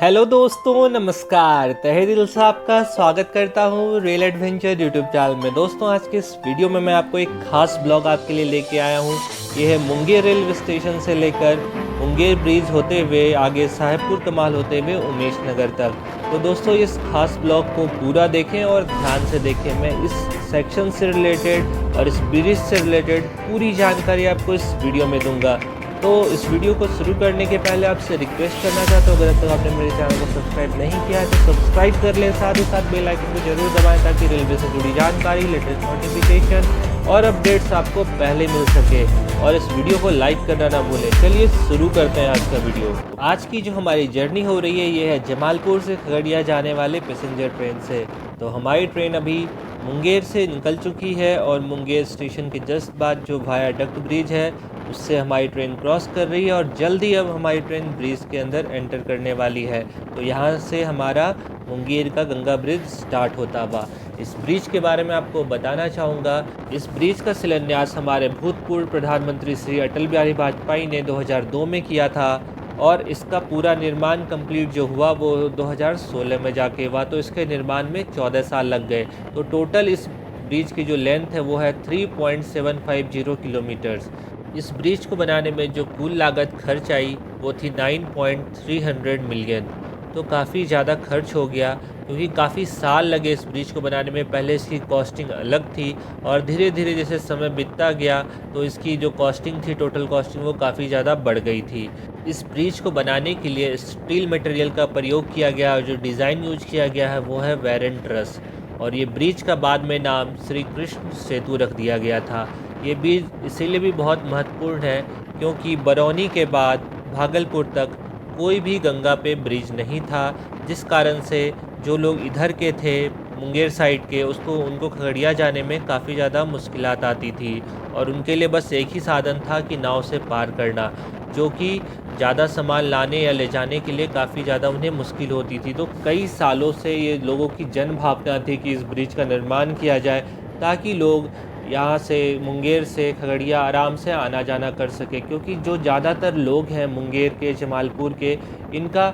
Hello दोस्तों, नमस्कार। तहे दिल से आपका स्वागत करता हूँ रेल एडवेंचर यूट्यूब चैनल में। दोस्तों, आज के इस वीडियो में मैं आपको एक खास ब्लॉग आपके लिए लेके आया हूँ। ये है मुंगेर रेलवे स्टेशन से लेकर मुंगेर ब्रिज होते हुए आगे साहेबपुर कमाल होते हुए उमेश नगर तक। तो दोस्तों, इस खास ब्लॉग को पूरा देखें और ध्यान से देखें। मैं इस सेक्शन से रिलेटेड और इस ब्रिज से रिलेटेड पूरी जानकारी आपको इस वीडियो में दूंगा। तो इस वीडियो को शुरू करने के पहले आपसे रिक्वेस्ट करना चाहता हूँ, अगर अब तक आपने मेरे चैनल को सब्सक्राइब नहीं किया है तो सब्सक्राइब कर लें, साथ ही साथ बेल आइकन को जरूर दबाएं ताकि रेलवे से जुड़ी जानकारी, लेटेस्ट नोटिफिकेशन और अपडेट्स आपको पहले मिल सके। और इस वीडियो को लाइक करना ना भूलें। चलिए शुरू करते हैं आज का वीडियो। आज की जो हमारी जर्नी हो रही है ये है जमालपुर से खगड़िया जाने वाले पैसेंजर ट्रेन से। तो हमारी ट्रेन अभी मुंगेर से निकल चुकी है और मुंगेर स्टेशन के जस्ट बाद जो वायाडक्ट ब्रिज है उससे हमारी ट्रेन क्रॉस कर रही है और जल्दी अब हमारी ट्रेन ब्रिज के अंदर एंटर करने वाली है। तो यहाँ से हमारा मुंगेर का गंगा ब्रिज स्टार्ट होता हुआ। इस ब्रिज के बारे में आपको बताना चाहूँगा। इस ब्रिज का शिलान्यास हमारे भूतपूर्व प्रधानमंत्री श्री अटल बिहारी वाजपेयी ने 2002 में किया था और इसका पूरा निर्माण कंप्लीट जो हुआ वो 2016 में जाके हुआ। तो इसके निर्माण में 14 साल लग गए। तो टोटल इस ब्रिज की जो लेंथ है वो है 3.750 किलोमीटर्स। इस ब्रिज को बनाने में जो कुल लागत खर्च आई वो थी 9.3 मिलियन। तो काफ़ी ज़्यादा खर्च हो गया क्योंकि काफ़ी साल लगे इस ब्रिज को बनाने में। पहले इसकी कॉस्टिंग अलग थी और धीरे धीरे जैसे समय बीतता गया तो इसकी जो कॉस्टिंग थी, टोटल कॉस्टिंग, वो काफ़ी ज़्यादा बढ़ गई थी। इस ब्रिज को बनाने के लिए स्टील मटेरियल का प्रयोग किया गया और जो डिज़ाइन यूज किया गया है वो है वेरेंट ट्रस। और ये ब्रिज का बाद में नाम श्री कृष्ण सेतु रख दिया गया था। ये ब्रिज इसीलिए भी बहुत महत्वपूर्ण है क्योंकि बरौनी के बाद भागलपुर तक कोई भी गंगा पे ब्रिज नहीं था, जिस कारण से जो लोग इधर के थे मुंगेर साइड के उनको खगड़िया जाने में काफ़ी ज़्यादा मुश्किलात आती थी और उनके लिए बस एक ही साधन था कि नाव से पार करना, जो कि ज़्यादा सामान लाने या ले जाने के लिए काफ़ी ज़्यादा उन्हें मुश्किल होती थी। तो कई सालों से ये लोगों की जन भावना थी कि इस ब्रिज का निर्माण किया जाए ताकि लोग यहाँ से मुंगेर से खगड़िया आराम से आना जाना कर सके। क्योंकि जो ज़्यादातर लोग हैं मुंगेर के, जमालपुर के, इनका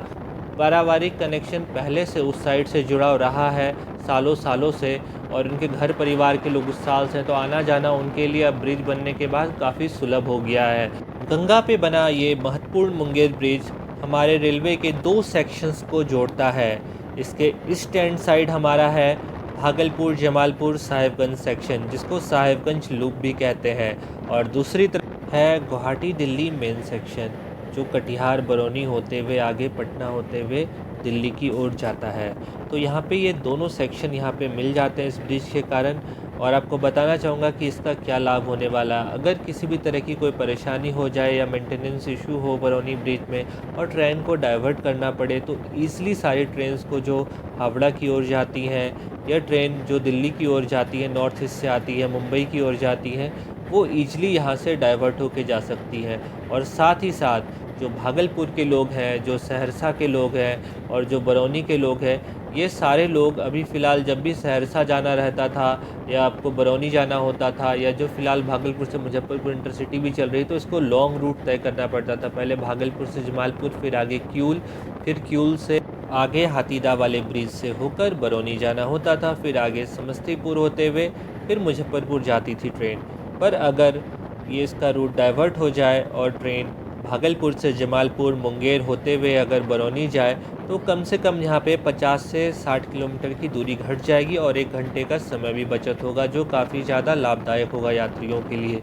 पारिवारिक कनेक्शन पहले से उस साइड से जुड़ा रहा है सालों सालों से और उनके घर परिवार के लोग उस साल से, तो आना जाना उनके लिए अब ब्रिज बनने के बाद काफ़ी सुलभ हो गया है। गंगा पे बना ये महत्वपूर्ण मुंगेर ब्रिज हमारे रेलवे के 2 सेक्शंस को जोड़ता है। इसके ईस्ट एंड साइड हमारा है भागलपुर जमालपुर साहिबगंज सेक्शन, जिसको साहिबगंज लूप भी कहते हैं, और दूसरी तरफ है गुवाहाटी दिल्ली मेन सेक्शन, जो कटिहार बरौनी होते हुए आगे पटना होते हुए दिल्ली की ओर जाता है। तो यहाँ पे ये दोनों सेक्शन यहाँ पे मिल जाते हैं इस ब्रिज के कारण। और आपको बताना चाहूँगा कि इसका क्या लाभ होने वाला। अगर किसी भी तरह की कोई परेशानी हो जाए या मेंटेनेंस इशू हो बरौनी ब्रिज में और ट्रेन को डाइवर्ट करना पड़े तो ईज़िली सारी ट्रेन्स को जो हावड़ा की ओर जाती हैं या ट्रेन जो दिल्ली की ओर जाती है, नॉर्थ ईस्ट से आती है, मुंबई की ओर जाती हैं, वो ईजिली यहाँ से डाइवर्ट होके जा सकती हैं। और साथ ही साथ जो भागलपुर के लोग हैं, जो सहरसा के लोग हैं और जो बरौनी के लोग हैं, ये सारे लोग अभी फ़िलहाल जब भी सहरसा जाना रहता था या आपको बरौनी जाना होता था या जो फ़िलहाल भागलपुर से मुजफ्फरपुर इंटरसिटी भी चल रही तो इसको लॉन्ग रूट तय करना पड़ता था। पहले भागलपुर से जमालपुर, फिर आगे क्यूल, फिर क्यूल से आगे हाथीदा वाले ब्रिज से होकर बरौनी जाना होता था, फिर आगे समस्तीपुर होते हुए फिर मुजफ्फरपुर जाती थी ट्रेन। पर अगर ये इसका रूट डाइवर्ट हो जाए और ट्रेन भागलपुर से जमालपुर मुंगेर होते हुए अगर बरौनी जाए तो कम से कम यहाँ पे 50 से 60 किलोमीटर की दूरी घट जाएगी और 1 घंटे का समय भी बचत होगा, जो काफ़ी ज़्यादा लाभदायक होगा यात्रियों के लिए।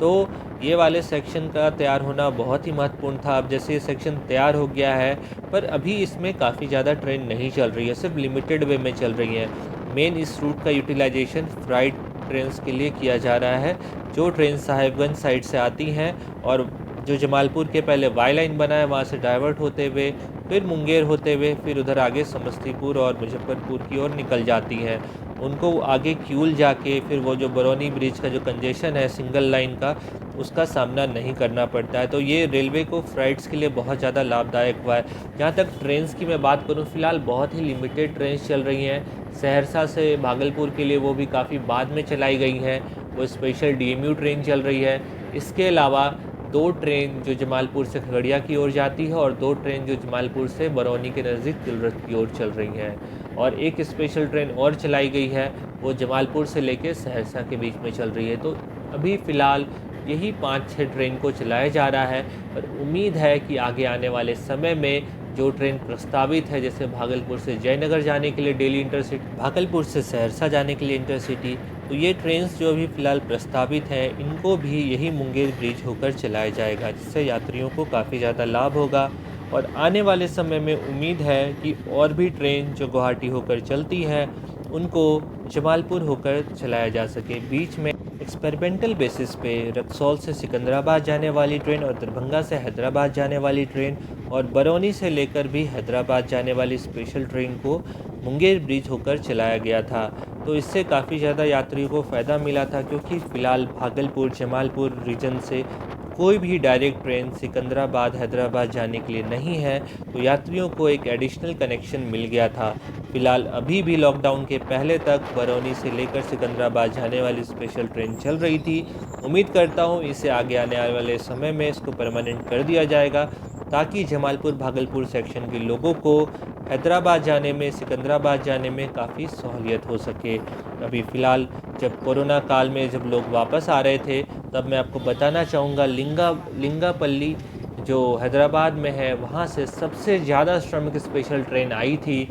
तो ये वाले सेक्शन का तैयार होना बहुत ही महत्वपूर्ण था। अब जैसे ये सेक्शन तैयार हो गया है पर अभी इसमें काफ़ी ज़्यादा ट्रेन नहीं चल रही है, सिर्फ लिमिटेड वे में चल रही हैं। मेन इस रूट का यूटिलाइजेशन फ्राइट ट्रेन्स के लिए किया जा रहा है, जो ट्रेन साहिबगंज साइड से आती हैं और जो जमालपुर के पहले वाई लाइन बना है वहाँ से डाइवर्ट होते हुए फिर मुंगेर होते हुए फिर उधर आगे समस्तीपुर और मुजफ्फरपुर की ओर निकल जाती हैं। उनको आगे क्यूल जाके फिर वो जो बरौनी ब्रिज का जो कंजेशन है सिंगल लाइन का, उसका सामना नहीं करना पड़ता है। तो ये रेलवे को फ्लाइट्स के लिए बहुत ज़्यादा लाभदायक हुआ है। जहाँ तक ट्रेन्स की मैं बात करूँ, फ़िलहाल बहुत ही लिमिटेड ट्रेन्स चल रही हैं। सहरसा से भागलपुर के लिए वो भी काफ़ी बाद में चलाई गई हैं, वो स्पेशल डीएमयू ट्रेन चल रही है। इसके अलावा 2 ट्रेन जो जमालपुर से खगड़िया की ओर जाती है और 2 ट्रेन जो जमालपुर से बरौनी के नज़दीक तिलरत की ओर चल रही हैं। और एक स्पेशल ट्रेन और चलाई गई है, वो जमालपुर से लेकर सहरसा के बीच में चल रही है। तो अभी फ़िलहाल यही 5-6 ट्रेन को चलाया जा रहा है, और उम्मीद है कि आगे आने वाले समय में जो ट्रेन प्रस्तावित है, जैसे भागलपुर से जयनगर जाने के लिए डेली इंटरसिटी, भागलपुर से सहरसा जाने के लिए इंटरसिटी, तो ये ट्रेन्स जो अभी फ़िलहाल प्रस्तावित हैं, इनको भी यही मुंगेर ब्रिज होकर चलाया जाएगा, जिससे यात्रियों को काफ़ी ज़्यादा लाभ होगा। और आने वाले समय में उम्मीद है कि और भी ट्रेन जो गुवाहाटी होकर चलती हैं, उनको जमालपुर होकर चलाया जा सके। बीच में एक्सपेरिमेंटल बेसिस पे रक्सौल से सिकंदराबाद जाने वाली ट्रेन और दरभंगा से हैदराबाद जाने वाली ट्रेन और बरौनी से लेकर भी हैदराबाद जाने वाली स्पेशल ट्रेन को मुंगेर ब्रिज होकर चलाया गया था। तो इससे काफ़ी ज़्यादा यात्रियों को फ़ायदा मिला था, क्योंकि फ़िलहाल भागलपुर जमालपुर रीजन से कोई भी डायरेक्ट ट्रेन सिकंदराबाद हैदराबाद जाने के लिए नहीं है, तो यात्रियों को एक एडिशनल कनेक्शन मिल गया था। फ़िलहाल अभी भी लॉकडाउन के पहले तक बरौनी से लेकर सिकंदराबाद जाने वाली स्पेशल ट्रेन चल रही थी। उम्मीद करता हूँ इसे आगे आने वाले समय में इसको परमानेंट कर दिया जाएगा, ताकि जमालपुर भागलपुर सेक्शन के लोगों को हैदराबाद जाने में, सिकंदराबाद जाने में काफ़ी सहूलियत हो सके। अभी फ़िलहाल जब कोरोना काल में जब लोग वापस आ रहे थे, तब मैं आपको बताना चाहूँगा लिंगापल्ली जो हैदराबाद में है, वहाँ से सबसे ज़्यादा श्रमिक स्पेशल ट्रेन आई थी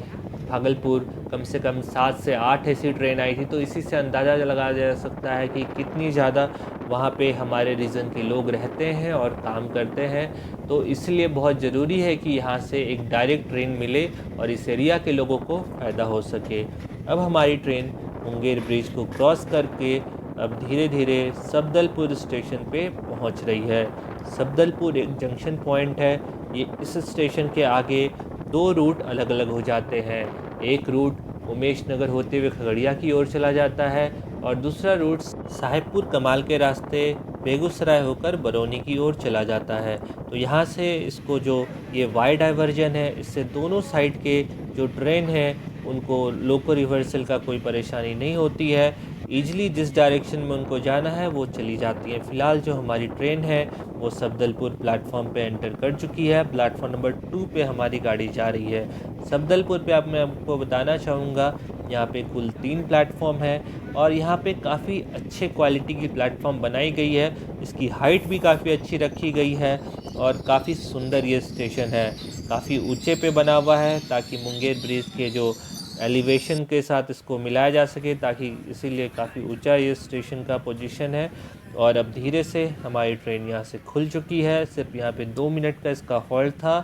भागलपुर। कम से कम 7 से 8 ऐसी ट्रेन आई थी। तो इसी से अंदाज़ा लगाया जा सकता है कि कितनी ज़्यादा वहाँ पे हमारे रीजन के लोग रहते हैं और काम करते हैं। तो इसलिए बहुत ज़रूरी है कि यहाँ से एक डायरेक्ट ट्रेन मिले और इस एरिया के लोगों को फ़ायदा हो सके। अब हमारी ट्रेन मुंगेर ब्रिज को क्रॉस करके अब धीरे धीरे सफदलपुर स्टेशन पे पहुँच रही है। सफदलपुर एक जंक्शन पॉइंट है। ये इस स्टेशन के आगे 2 रूट अलग अलग हो जाते हैं। एक रूट उमेश नगर होते हुए खगड़िया की ओर चला जाता है और दूसरा रूट साहेबपुर कमाल के रास्ते बेगूसराय होकर बरौनी की ओर चला जाता है। तो यहाँ से इसको जो ये वाई डाइवर्जन है, इससे दोनों साइड के जो ट्रेन हैं उनको लोको रिवर्सल का कोई परेशानी नहीं होती है। ईजिली जिस डायरेक्शन में उनको जाना है वो चली जाती है। फ़िलहाल जो हमारी ट्रेन है वो सफदलपुर प्लेटफॉर्म पे एंटर कर चुकी है। प्लेटफॉर्म नंबर 2 पे हमारी गाड़ी जा रही है। सफदलपुर पे मैं आपको बताना चाहूँगा, यहाँ पे कुल 3 प्लेटफॉर्म है और यहाँ पे काफ़ी अच्छे क्वालिटी की प्लेटफॉर्म बनाई गई है। इसकी हाइट भी काफ़ी अच्छी रखी गई है और काफ़ी सुंदर ये स्टेशन है। काफ़ी ऊंचे पे बना हुआ है ताकि मुंगेर ब्रिज के जो एलिवेशन के साथ इसको मिलाया जा सके, ताकि इसीलिए काफ़ी ऊंचा ये स्टेशन का पोजीशन है। और अब धीरे से हमारी ट्रेन यहाँ से खुल चुकी है। सिर्फ यहाँ पे 2 मिनट का इसका हॉल्ट था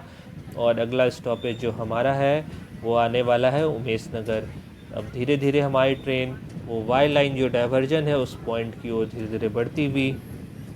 और अगला स्टॉपेज जो हमारा है वो आने वाला है उमेश नगर। अब धीरे धीरे हमारी ट्रेन वो वाई लाइन जो डाइवर्जन है उस पॉइंट की ओर धीरे धीरे बढ़ती हुई।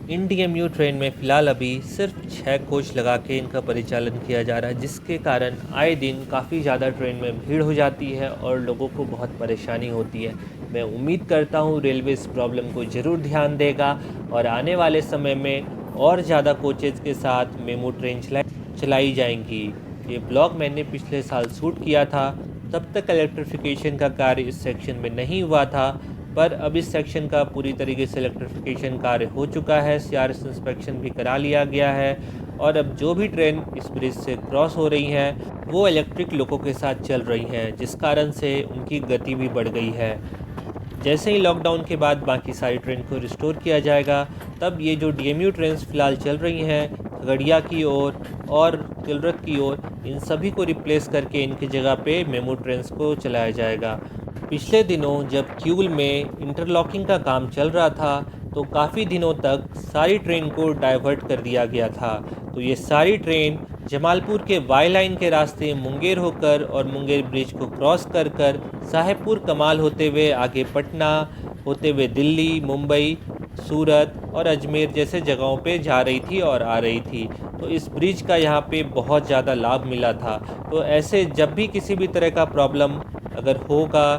इन DMU ट्रेन में फ़िलहाल अभी सिर्फ 6 कोच लगा के इनका परिचालन किया जा रहा है, जिसके कारण आए दिन काफ़ी ज़्यादा ट्रेन में भीड़ हो जाती है और लोगों को बहुत परेशानी होती है। मैं उम्मीद करता हूँ रेलवे इस प्रॉब्लम को ज़रूर ध्यान देगा और आने वाले समय में और ज़्यादा कोचेज़ के साथ मेमू ट्रेन चलाई जाएंगी। ये ब्लॉग मैंने पिछले साल शूट किया था, तब तक इलेक्ट्रिफिकेशन का कार्य इस सेक्शन में नहीं हुआ था, पर अब इस सेक्शन का पूरी तरीके से इलेक्ट्रिफिकेशन कार्य हो चुका है। CRS इंस्पेक्शन भी करा लिया गया है और अब जो भी ट्रेन इस ब्रिज से क्रॉस हो रही हैं वो इलेक्ट्रिक लोको के साथ चल रही हैं, जिस कारण से उनकी गति भी बढ़ गई है। जैसे ही लॉकडाउन के बाद बाकी सारी ट्रेन को रिस्टोर किया जाएगा, तब ये जो DMU ट्रेन्स फ़िलहाल चल रही हैं खगड़िया की ओर और तिलरत की ओर, इन सभी को रिप्लेस करके इनकी जगह पे मेमू ट्रेन्स को चलाया जाएगा। पिछले दिनों जब क्यूल में इंटरलॉकिंग का काम चल रहा था, तो काफ़ी दिनों तक सारी ट्रेन को डाइवर्ट कर दिया गया था। तो ये सारी ट्रेन जमालपुर के वाई लाइन के रास्ते मुंगेर होकर और मुंगेर ब्रिज को क्रॉस कर कर साहेबपुर कमाल होते हुए आगे पटना होते हुए दिल्ली, मुंबई, सूरत और अजमेर जैसे जगहों पे जा रही थी और आ रही थी। तो इस ब्रिज का यहाँ पे बहुत ज़्यादा लाभ मिला था। तो ऐसे जब भी किसी भी तरह का प्रॉब्लम अगर होगा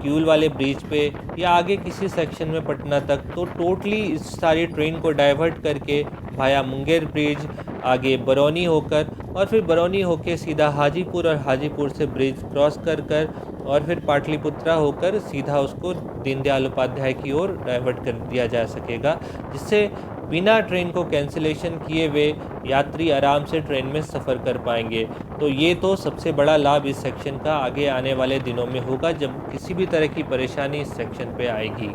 क्यूल वाले ब्रिज पे या आगे किसी सेक्शन में पटना तक, तो टोटली इस सारी ट्रेन को डाइवर्ट करके भाया मुंगेर ब्रिज आगे बरौनी होकर और फिर बरौनी होकर सीधा हाजीपुर और हाजीपुर से ब्रिज क्रॉस कर कर और फिर पाटलिपुत्रा होकर सीधा उसको दीनदयाल उपाध्याय की ओर डाइवर्ट कर दिया जा सकेगा, जिससे बिना ट्रेन को कैंसिलेशन किए हुए यात्री आराम से ट्रेन में सफ़र कर पाएंगे। तो ये तो सबसे बड़ा लाभ इस सेक्शन का आगे आने वाले दिनों में होगा, जब किसी भी तरह की परेशानी इस सेक्शन पे आएगी।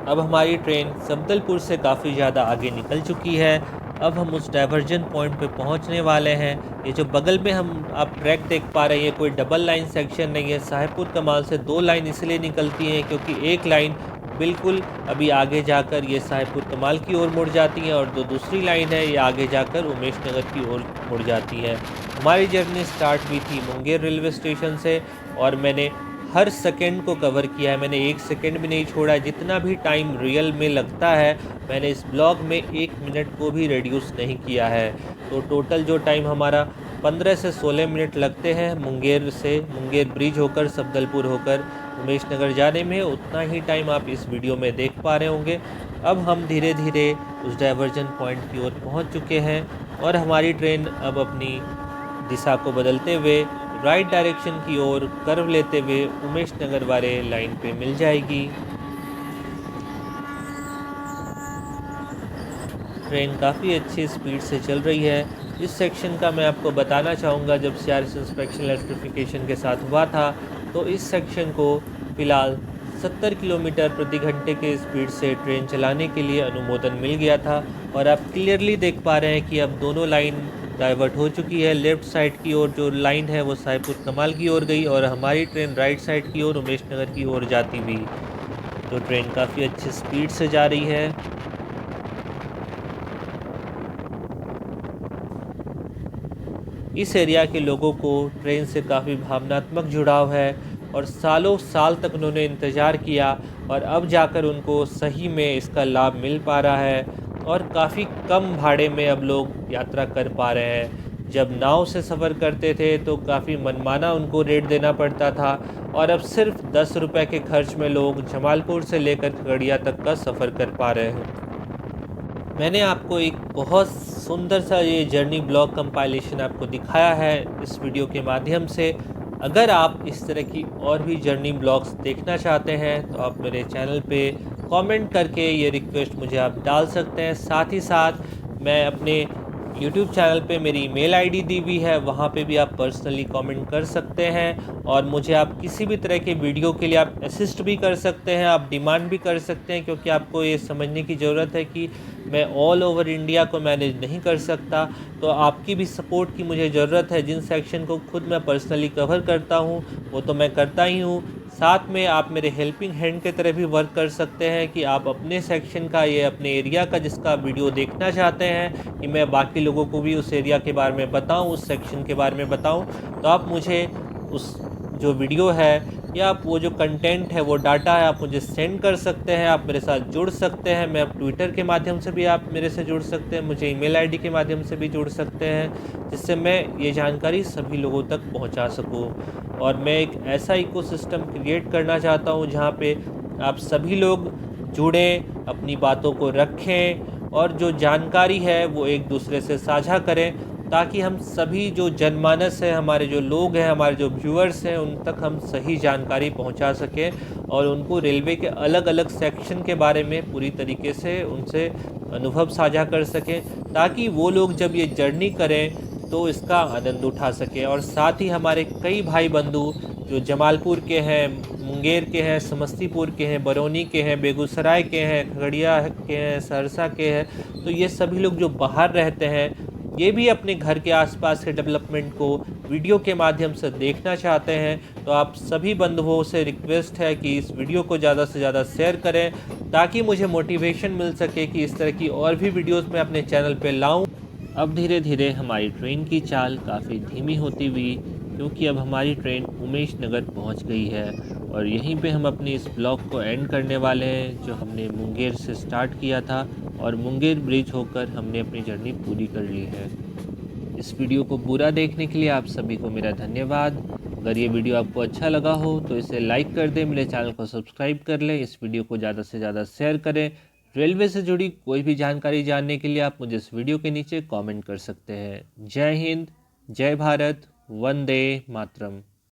अब हमारी ट्रेन सफदलपुर से काफ़ी ज़्यादा आगे निकल चुकी है। अब हम उस डाइवर्जन पॉइंट पे पहुंचने वाले हैं। ये जो बगल में आप ट्रैक देख पा रहे हैं, ये कोई डबल लाइन सेक्शन नहीं है। साहेबपुर कमाल से 2 लाइन इसलिए निकलती हैं क्योंकि एक लाइन बिल्कुल अभी आगे जाकर ये साहेबपुर कमाल की ओर मुड़ जाती है और जो दूसरी लाइन है ये आगे जाकर उमेश नगर की ओर मुड़ जाती है। हमारी जर्नी स्टार्ट हुई थी मुंगेर रेलवे स्टेशन से और मैंने हर सेकंड को कवर किया है। मैंने 1 सेकंड भी नहीं छोड़ा। जितना भी टाइम रियल में लगता है मैंने इस ब्लॉग में 1 मिनट को भी रिड्यूस नहीं किया है। तो टोटल जो टाइम हमारा 15 से 16 मिनट लगते हैं मुंगेर ब्रिज होकर सफदलपुर होकर उमेश नगर जाने में, उतना ही टाइम आप इस वीडियो में देख पा रहे होंगे। अब हम धीरे धीरे उस डाइवर्जन पॉइंट की ओर पहुंच चुके हैं और हमारी ट्रेन अब अपनी दिशा को बदलते हुए राइट डायरेक्शन की ओर कर्व लेते हुए उमेश नगर वाले लाइन पे मिल जाएगी। ट्रेन काफ़ी अच्छी स्पीड से चल रही है। इस सेक्शन का मैं आपको बताना चाहूँगा, जब CRS इंस्पेक्शन इलेक्ट्रिफिकेशन के साथ हुआ था तो इस सेक्शन को फ़िलहाल 70 किलोमीटर प्रति घंटे के स्पीड से ट्रेन चलाने के लिए अनुमोदन मिल गया था। और आप क्लियरली देख पा रहे हैं कि अब दोनों लाइन डाइवर्ट हो चुकी है। लेफ़्ट साइड की ओर जो लाइन है वो साहेबपुर कमाल की ओर गई और हमारी ट्रेन राइट साइड की ओर उमेश नगर की ओर जाती हुई। तो ट्रेन काफ़ी अच्छी स्पीड से जा रही है। इस एरिया के लोगों को ट्रेन से काफ़ी भावनात्मक जुड़ाव है और सालों साल तक उन्होंने इंतज़ार किया और अब जाकर उनको सही में इसका लाभ मिल पा रहा है और काफ़ी कम भाड़े में अब लोग यात्रा कर पा रहे हैं। जब नाव से सफ़र करते थे तो काफ़ी मनमाना उनको रेट देना पड़ता था और अब सिर्फ 10 रुपये के खर्च में लोग जमालपुर से लेकर खगड़िया तक का सफ़र कर पा रहे हैं। मैंने आपको एक बहुत सुंदर सा ये जर्नी ब्लॉग कंपाइलेशन आपको दिखाया है इस वीडियो के माध्यम से। अगर आप इस तरह की और भी जर्नी ब्लॉग्स देखना चाहते हैं तो आप मेरे चैनल पे कमेंट करके ये रिक्वेस्ट मुझे आप डाल सकते हैं। साथ ही साथ मैं अपने YouTube चैनल पे मेरी ईमेल आईडी दी हुई है, वहाँ पे भी आप पर्सनली कमेंट कर सकते हैं और मुझे आप किसी भी तरह के वीडियो के लिए आप असिस्ट भी कर सकते हैं, आप डिमांड भी कर सकते हैं, क्योंकि आपको ये समझने की ज़रूरत है कि मैं ऑल ओवर इंडिया को मैनेज नहीं कर सकता। तो आपकी भी सपोर्ट की मुझे ज़रूरत है। जिन सेक्शन को खुद मैं पर्सनली कवर करता हूँ वो तो मैं करता ही हूँ, साथ में आप मेरे हेल्पिंग हैंड की तरह भी वर्क कर सकते हैं कि आप अपने सेक्शन का, ये अपने एरिया का जिसका वीडियो देखना चाहते हैं कि मैं बाकी लोगों को भी उस एरिया के बारे में बताऊं, उस सेक्शन के बारे में बताऊं, तो आप मुझे उस जो वीडियो है या आप वो जो कंटेंट है, वो डाटा है, आप मुझे सेंड कर सकते हैं। आप मेरे साथ जुड़ सकते हैं। मैं ट्विटर के माध्यम से भी आप मेरे से जुड़ सकते हैं, मुझे ईमेल आईडी के माध्यम से भी जुड़ सकते हैं, जिससे मैं ये जानकारी सभी लोगों तक पहुंचा सकूं। और मैं एक ऐसा इकोसिस्टम क्रिएट करना चाहता हूं जहां पे आप सभी लोग जुड़ें, अपनी बातों को रखें और जो जानकारी है वो एक दूसरे से साझा करें, ताकि हम सभी जो जनमानस है, हमारे जो लोग हैं, हमारे जो व्यूअर्स हैं, उन तक हम सही जानकारी पहुंचा सकें और उनको रेलवे के अलग अलग सेक्शन के बारे में पूरी तरीके से उनसे अनुभव साझा कर सकें, ताकि वो लोग जब ये जर्नी करें तो इसका आनंद उठा सकें। और साथ ही हमारे कई भाई बंधु जो जमालपुर के हैं, मुंगेर के हैं, समस्तीपुर के हैं, बरौनी के हैं, बेगूसराय के हैं, खगड़िया के हैं, सहरसा के हैं, तो ये सभी लोग जो बाहर रहते हैं ये भी अपने घर के आसपास के डेवलपमेंट को वीडियो के माध्यम से देखना चाहते हैं। तो आप सभी बंधुओं से रिक्वेस्ट है कि इस वीडियो को ज़्यादा से ज़्यादा शेयर करें, ताकि मुझे मोटिवेशन मिल सके कि इस तरह की और भी वीडियोस मैं अपने चैनल पे लाऊं। अब धीरे धीरे हमारी ट्रेन की चाल काफ़ी धीमी होती हुई, क्योंकि अब हमारी ट्रेन उमेश नगर पहुंच गई है और यहीं पे हम अपनी इस ब्लॉग को एंड करने वाले हैं, जो हमने मुंगेर से स्टार्ट किया था और मुंगेर ब्रिज होकर हमने अपनी जर्नी पूरी कर ली है। इस वीडियो को पूरा देखने के लिए आप सभी को मेरा धन्यवाद। अगर ये वीडियो आपको अच्छा लगा हो तो इसे लाइक कर दें, मेरे चैनल को सब्सक्राइब कर लें, इस वीडियो को ज़्यादा से ज़्यादा शेयर करें। रेलवे से जुड़ी कोई भी जानकारी जानने के लिए आप मुझे इस वीडियो के नीचे कमेंट कर सकते हैं। जय हिंद, जय भारत, वंदे मातरम।